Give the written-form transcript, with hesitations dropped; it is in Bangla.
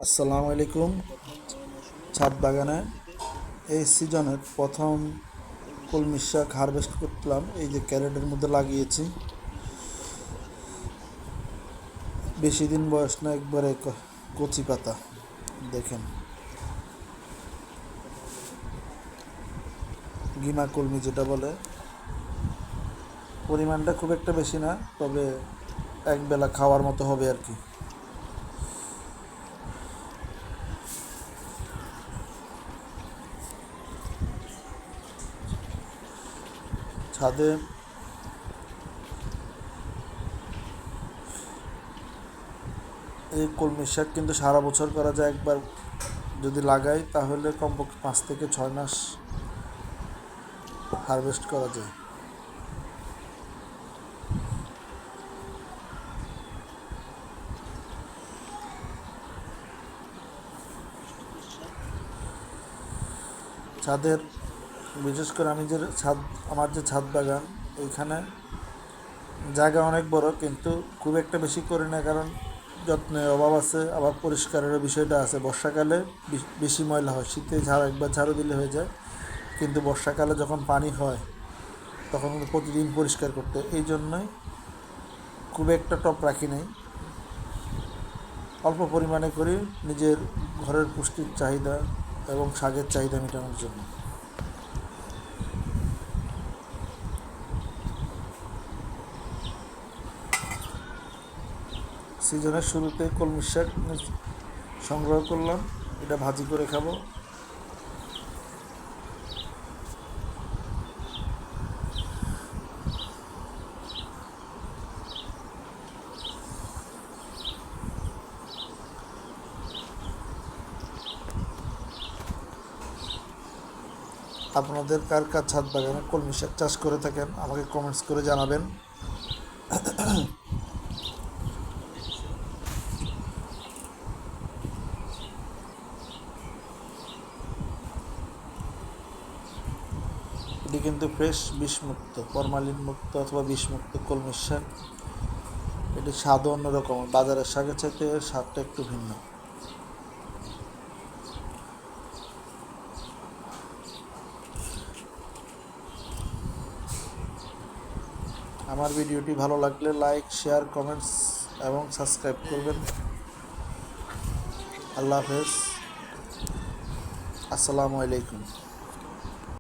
আসসালামু আলাইকুম। ছাদ বাগানে এই সিজনের প্রথম কলমি শাক হারভেস্ট করলাম। এই যে ক্যারেটের মধ্যে লাগিয়েছি। বেশি দিন বয়স না, একবারে কচি পাতা। দেখেন, গিমা কলমি যেটা বলে। পরিমাণটা খুব একটা বেশি না, তবে একবেলা খাওয়ার মতো হবে আর কি। ছাদে এই কলমি শাক কিন্তু সারা বছর করা যায়। একবার যদি লাগাই তাহলে কমপক্ষে 5 থেকে 6 মাস হারভেস্ট করা যায়। ছাদের, বিশেষ করে আমার যে ছাদ বাগান, এইখানে জায়গা অনেক বড়, কিন্তু খুব একটা বেশি করি না, কারণ যত্নের অভাব আছে। আবার পরিষ্কারেরও বিষয়টা আছে। বর্ষাকালে বেশি ময়লা হয়, শীতে একবার ঝাড়ু দিলে হয়ে যায়, কিন্তু বর্ষাকালে যখন পানি হয় তখন কিন্তু প্রতিদিন পরিষ্কার করতে হয়। এই জন্যই খুব একটা টব রাখি নাই, অল্প পরিমাণে করি, নিজের ঘরের পুষ্টির চাহিদা এবং শাকের চাহিদা মেটানোর জন্য। সিজনের শুরুতে কলমি শাক সংগ্রহ করলাম, এটা ভাজি করে খাবো। আপনাদের কার কার ছাদ বাগানে কলমি শাক চাষ করে থাকেন আমাকে কমেন্টস করে জানাবেন। এটি কিন্তু ফ্রেশ, বিষমুক্ত, ফরমালিন মুক্ত অথবা বিষমুক্ত কলমি শাক। এটি স্বাদও অন্যরকম, বাজারের শাকের চাইতে এর স্বাদটা একটু ভিন্ন। আমার ভিডিওটি ভালো লাগলে লাইক, শেয়ার, কমেন্টস এবং সাবস্ক্রাইব করবেন। আল্লাহ হাফেজ। আসসালামু আলাইকুম।